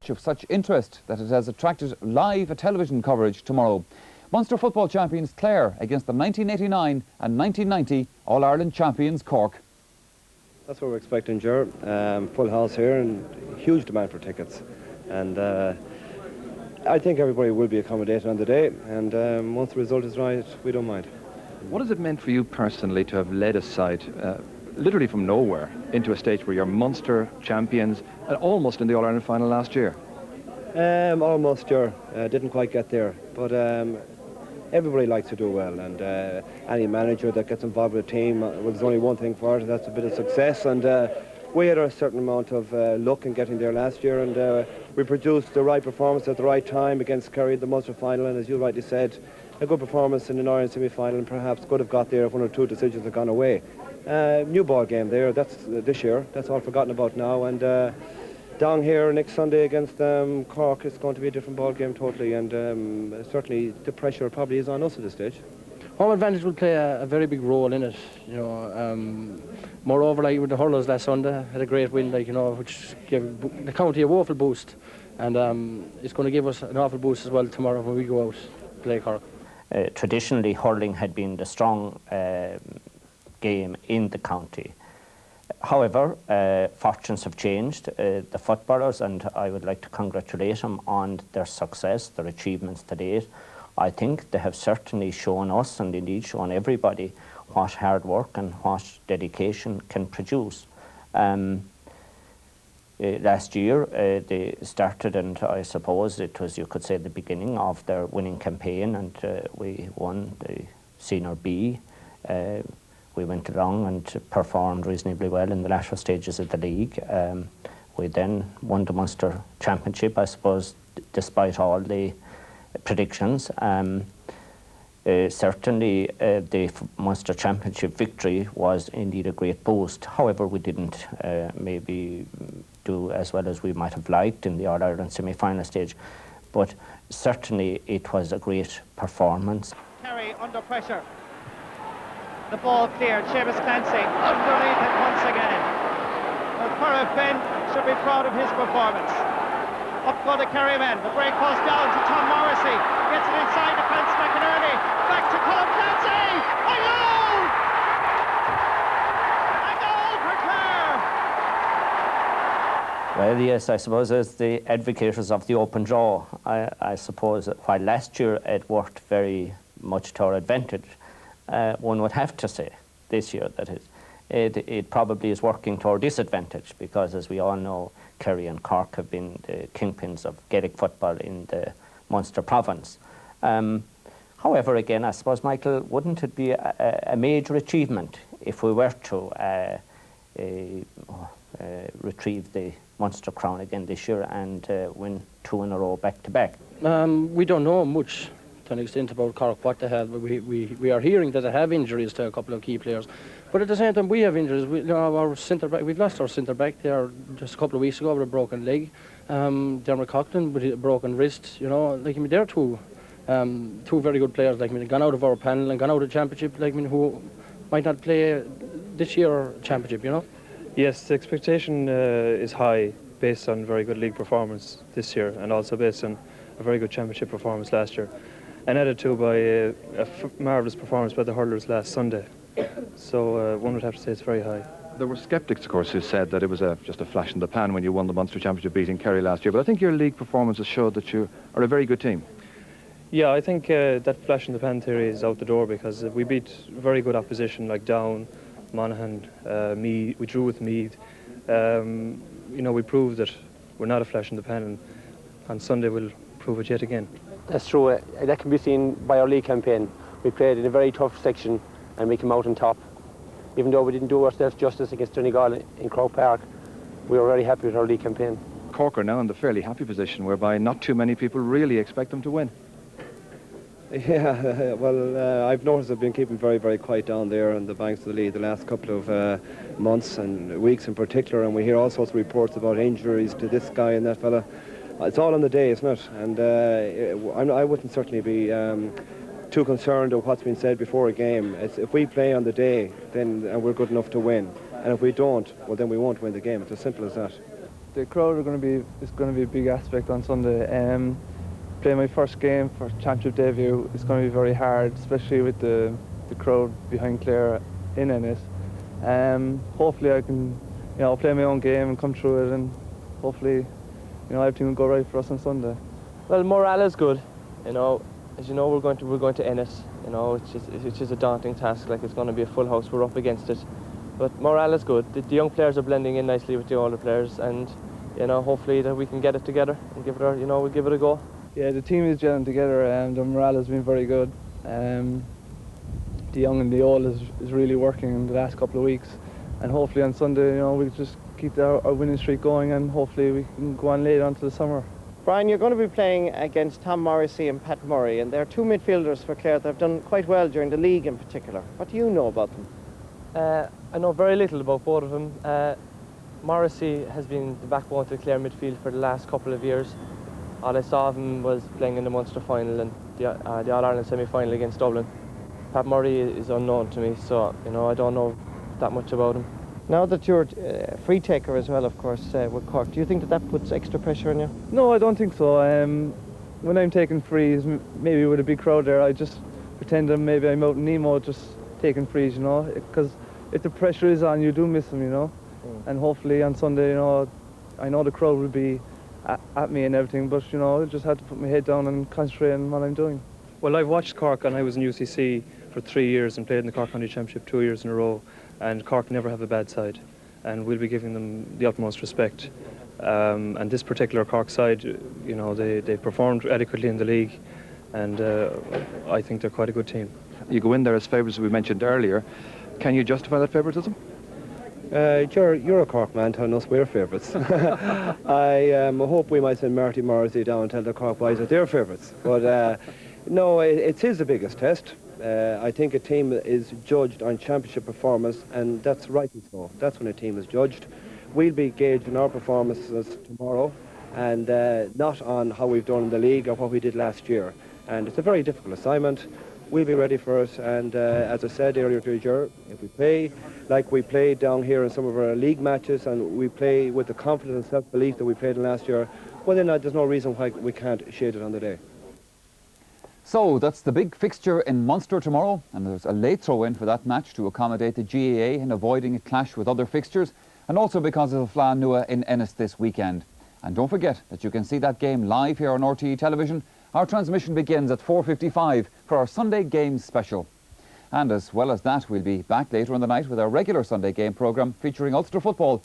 match of such interest that it has attracted live television coverage tomorrow. Munster football champions Clare against the 1989 and 1990 All-Ireland champions Cork. That's what we're expecting, Ger. Full house here and huge demand for tickets. And I think everybody will be accommodated on the day, and once the result is right, we don't mind. What has it meant for you personally to have led a side, literally from nowhere, into a stage where you're Munster champions and almost in the All-Ireland final last year? Almost, Ger. Didn't quite get there, but everybody likes to do well, and any manager that gets involved with a team, well, there's only one thing for it, and that's a bit of success. And we had a certain amount of luck in getting there last year, and we produced the right performance at the right time against Clare in the Munster final, and as you rightly said, a good performance in an Ireland semi-final, and perhaps could have got there if one or two decisions had gone away. New ball game there, that's this year, that's all forgotten about now, and down here next Sunday against Cork, it's going to be a different ball game totally, and certainly the pressure probably is on us at this stage. Home advantage will play a very big role in it, you know. Moreover, like with the hurlers last Sunday, had a great win, like, you know, which gave the county a woeful boost, and it's going to give us an awful boost as well tomorrow when we go out to play Cork. Traditionally, hurling had been the strong game in the county. However, fortunes have changed. The footballers, and I would like to congratulate them on their success, their achievements to date. I think they have certainly shown us, and indeed shown everybody, what hard work and what dedication can produce. Last year they started, and I suppose it was, you could say, the beginning of their winning campaign, and we won the Senior B. We went along and performed reasonably well in the latter stages of the league. We then won the Munster Championship, I suppose, despite all the predictions. Certainly the Munster Championship victory was indeed a great boost. However, we didn't maybe do as well as we might have liked in the All-Ireland semi-final stage, but certainly it was a great performance. Kerry under pressure. The ball cleared. Seamus Clancy underneath it once again. Well, Cork Ben should be proud of his performance. Up go the Kerry men. The break goes down to Tom Morrissey. Gets it inside defence McInerney. Back to Colin Clancy. A goal! A goal for Clare! Well, yes, I suppose as the advocates of the open draw, I suppose that while last year it worked very much to our advantage, one would have to say this year that it probably is working to our disadvantage, because as we all know, Kerry and Cork have been the kingpins of Gaelic football in the Munster province. However, again, I suppose, Michael, wouldn't it be a major achievement if we were to retrieve the Munster crown again this year and win 2 in a row back to back? We don't know much to an extent about Cork, what they have. We are hearing that they have injuries to a couple of key players, but at the same time we have injuries. Our centre back, we've lost our centre back there just a couple of weeks ago with a broken leg. Dermot Coughlin with a broken wrist. You know, like, I mean, they're two very good players. Like, I mean, gone out of our panel and gone out of championship. Like, I mean, who might not play this year championship. You know. Yes, the expectation is high based on very good league performance this year, and also based on a very good championship performance last year, and added to by a marvellous performance by the hurlers last Sunday. So one would have to say it's very high. There were sceptics, of course, who said that it was just a flash in the pan when you won the Munster Championship beating Kerry last year, but I think your league performances showed that you are a very good team. Yeah, I think that flash in the pan theory is out the door, because we beat very good opposition like Down, Monaghan, Meath. We drew with Meath. You know, we proved that we're not a flash in the pan, and on Sunday we'll prove it yet again. That's true. That can be seen by our league campaign. We played in a very tough section and we came out on top. Even though we didn't do ourselves justice against Donegal in Croke Park, we were very happy with our league campaign. Cork are now in the fairly happy position whereby not too many people really expect them to win. Yeah, well, I've noticed they've been keeping very, very quiet down there on the banks of the Lee the last couple of months and weeks in particular, and we hear all sorts of reports about injuries to this guy and that fella. It's all on the day, isn't it? And I wouldn't certainly be too concerned of what's been said before a game. If we play on the day, then we're good enough to win. And if we don't, well, then we won't win the game. It's as simple as that. The crowd is going to be a big aspect on Sunday. Playing my first game for championship debut is going to be very hard, especially with the crowd behind Clare in Ennis. Hopefully I can, play my own game and come through it, and hopefully, everything will go right for us on Sunday. Well, morale is good. As you know, we're going to Ennis. It's just a daunting task. Like, it's going to be a full house. We're up against it, but morale is good. The young players are blending in nicely with the older players, and hopefully that we can get it together and give it we'll give it a go. Yeah, the team is gelling together, and the morale has been very good. The young and the old is really working in the last couple of weeks, and hopefully on Sunday, we just keep our winning streak going, and hopefully we can go on later on to the summer. Brian, you're going to be playing against Tom Morrissey and Pat Murray, and they're two midfielders for Clare that have done quite well during the league in particular. What do you know about them? I know very little about both of them. Morrissey has been the backbone to the Clare midfield for the last couple of years. All I saw of him was playing in the Munster final and the All-Ireland semi-final against Dublin. Pat Murray is unknown to me, so I don't know that much about him. Now that you're a free taker as well, of course, with Cork, do you think that puts extra pressure on you? No, I don't think so. When I'm taking frees, maybe with a big crowd there, I just pretend that maybe I'm out in Nemo just taking frees, because if the pressure is on, you do miss them, And hopefully on Sunday, I know the crowd will be at me and everything, but I just had to put my head down and concentrate on what I'm doing. Well, I've watched Cork, and I was in UCC for 3 years and played in the Cork County Championship 2 years in a row, and Cork never have a bad side, and we'll be giving them the utmost respect. And this particular Cork side, they performed adequately in the league, and I think they're quite a good team. You go in there as favourites, as we mentioned earlier. Can you justify that favouritism? You're a Cork man telling us we're favourites. I hope we might send Marty Morrissey down and tell the Cork boys that they're favourites. But no, it is the biggest test. I think a team is judged on championship performance, and that's rightly so. That's when a team is judged. We'll be gauged on our performances tomorrow, and not on how we've done in the league or what we did last year. And it's a very difficult assignment. We'll be ready for it, and as I said earlier to you, if we play like we played down here in some of our league matches, and we play with the confidence and self-belief that we played in last year, well then there's no reason why we can't shade it on the day. So that's the big fixture in Munster tomorrow, and there's a late throw-in for that match to accommodate the GAA in avoiding a clash with other fixtures, and also because of the Fleadh Nua in Ennis this weekend. And don't forget that you can see that game live here on RTE Television. Our transmission begins at 4:55 for our Sunday Games special. And as well as that, we'll be back later in the night with our regular Sunday game programme featuring Ulster football